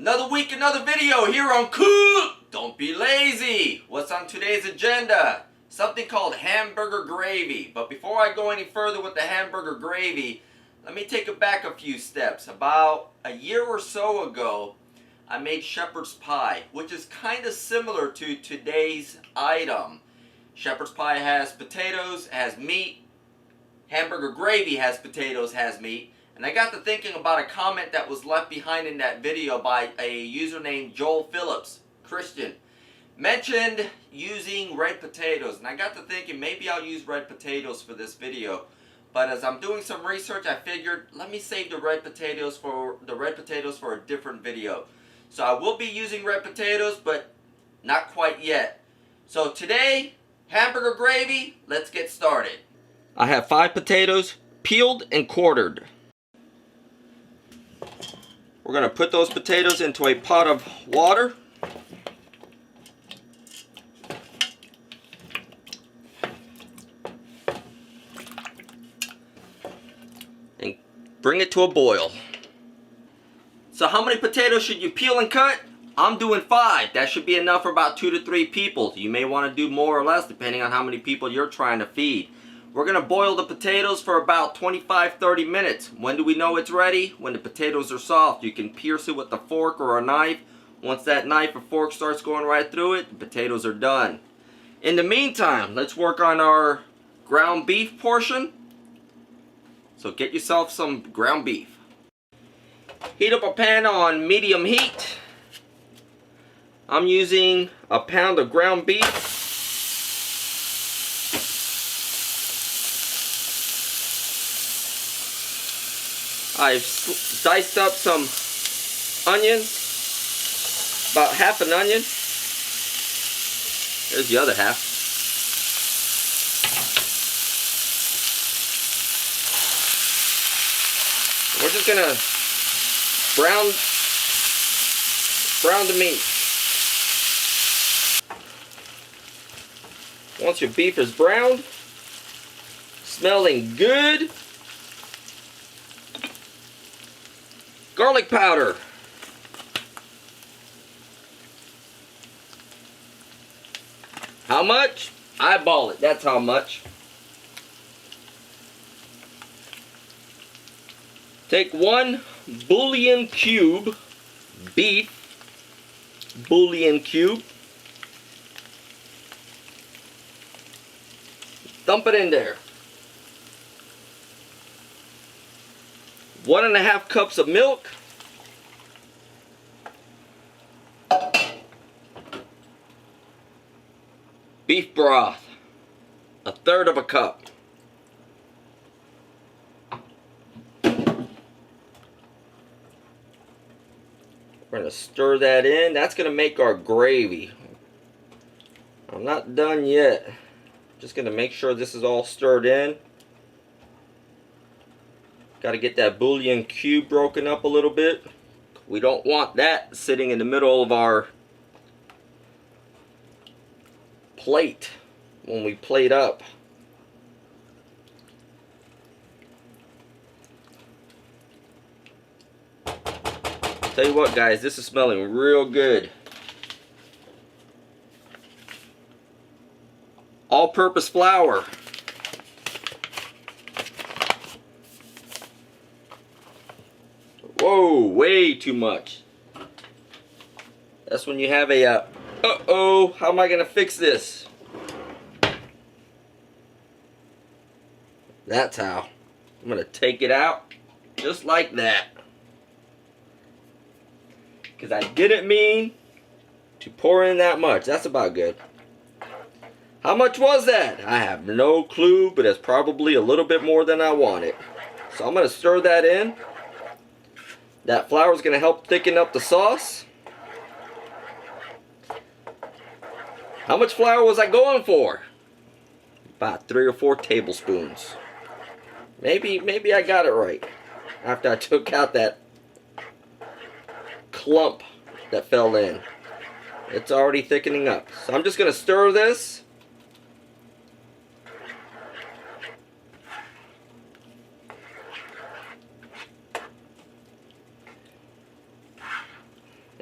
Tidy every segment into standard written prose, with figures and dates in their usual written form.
Another week, another video here on Cook. Don't be lazy. What's on today's agenda? Something called hamburger gravy. But before I go any further with the hamburger gravy, let me take it back a few steps. About a year or so ago, I made shepherd's pie, which is kind of similar to today's item. Shepherd's pie has potatoes, has meat. Hamburger gravy has potatoes, has meat. And I got to thinking about a comment that was left behind in that video by a user named Joel Phillips, Christian. Mentioned using red potatoes. And I got to thinking maybe I'll use red potatoes for this video. But as I'm doing some research, I figured let me save the red potatoes for a different video. So I will be using red potatoes, but not quite yet. So today, hamburger gravy, let's get started. I have 5 potatoes, peeled and quartered. We're going to put those potatoes into a pot of water. And bring it to a boil. So how many potatoes should you peel and cut? I'm doing 5. That should be enough for about 2 to 3 people. You may want to do more or less depending on how many people you're trying to feed. We're going to boil the potatoes for about 25-30 minutes. When do we know it's ready? When the potatoes are soft. You can pierce it with a fork or a knife. Once that knife or fork starts going right through it, the potatoes are done. In the meantime, let's work on our ground beef portion. So get yourself some ground beef. Heat up a pan on medium heat. I'm using a pound of ground beef. I've diced up some onions, about half an onion. There's the other half. We're just gonna brown the meat. Once your beef is browned, smelling good, garlic powder. How much? Eyeball it. That's how much. Take 1 Bouillon cube, beef Bouillon cube. Dump it in there. 1½ cups of milk. Beef broth, 1/3 cup. We're going to stir that in. That's going to make our gravy. I'm not done yet. Just going to make sure this is all stirred in. Got to get that bouillon cube broken up a little bit. We don't want that sitting in the middle of our plate when we plate up. Tell you what, guys, this is smelling real good. All-purpose flour. Whoa, way too much. That's when you have a, uh-oh, how am I going to fix this? That's how. I'm going to take it out just like that. Because I didn't mean to pour in that much. That's about good. How much was that? I have no clue, but it's probably a little bit more than I wanted. So I'm going to stir that in. That flour is going to help thicken up the sauce. How much flour was I going for? About 3 or 4 tablespoons. Maybe I got it right. After I took out that clump that fell in. It's already thickening up. So I'm just going to stir this.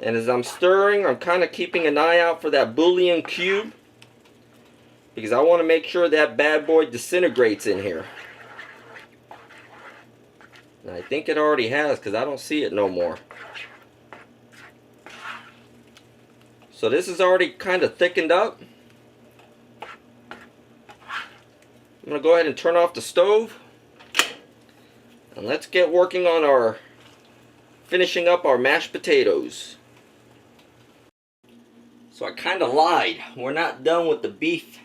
And as I'm stirring, I'm kind of keeping an eye out for that bouillon cube, because I want to make sure that bad boy disintegrates in here. And I think it already has, because I don't see it no more. So this is already kind of thickened up. I'm going to go ahead and turn off the stove. And let's get working on our finishing up our mashed potatoes. So I kind of lied. We're not done with the beef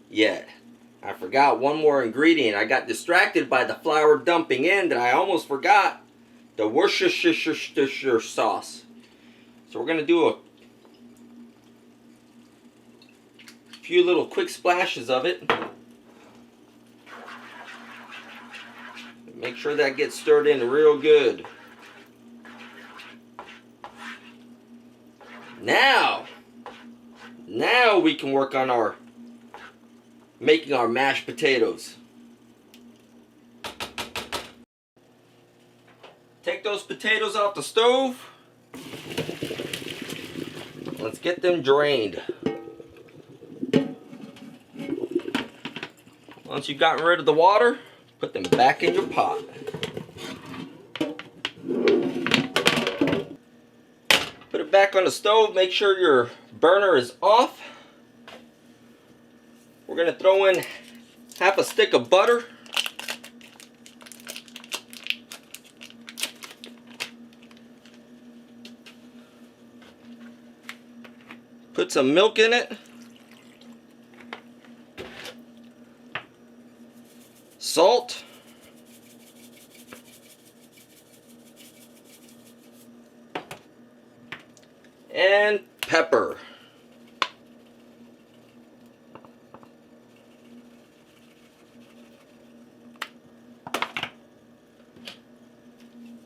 yet. I forgot one more ingredient. I got distracted by the flour dumping in that I almost forgot. The Worcestershire Sauce. So we're going to do a few little quick splashes of it. Make sure that gets stirred in real good. Now we can work on making our mashed potatoes. Take those potatoes off the stove. Let's get them drained. Once you've gotten rid of the water, put them back in your pot. Put it back on the stove. Make sure your burner is off. We're going to throw in half a stick of butter. Put some milk in it. Salt. And pepper.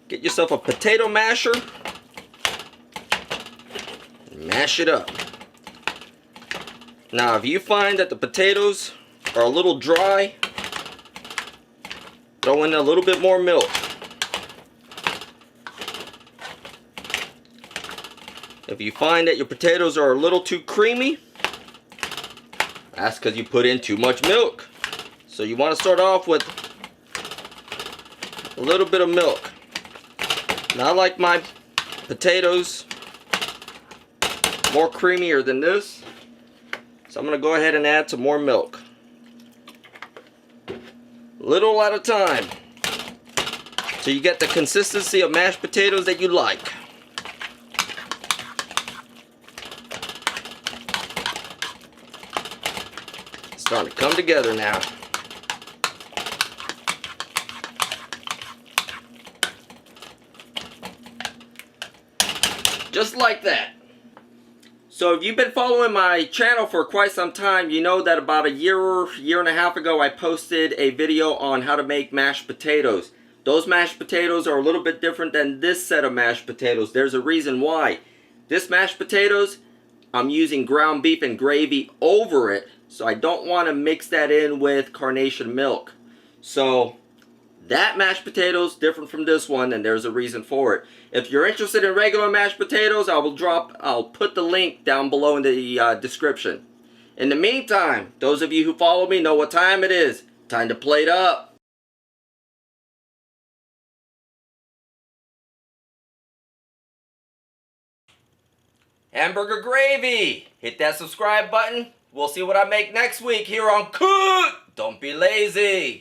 Get yourself a potato masher. Mash it up. Now, if you find that the potatoes are a little dry, throw in a little bit more milk. If you find that your potatoes are a little too creamy, that's because you put in too much milk. So you want to start off with a little bit of milk. Now, I like my potatoes more creamier than this, so I'm going to go ahead and add some more milk. Little at a time, so you get the consistency of mashed potatoes that you like. It's starting to come together now. Just like that. So if you've been following my channel for quite some time, you know that about a year and a half ago, I posted a video on how to make mashed potatoes. Those mashed potatoes are a little bit different than this set of mashed potatoes. There's a reason why. This mashed potatoes, I'm using ground beef and gravy over it, so I don't want to mix that in with carnation milk. So that mashed potatoes different from this one, and there's a reason for it. If you're interested in regular mashed potatoes, I'll put the link down below in the description. In the meantime, those of you who follow me know what time it is. Time to plate up. Hamburger Gravy! Hit that subscribe button. We'll see what I make next week here on Cook! Don't be lazy!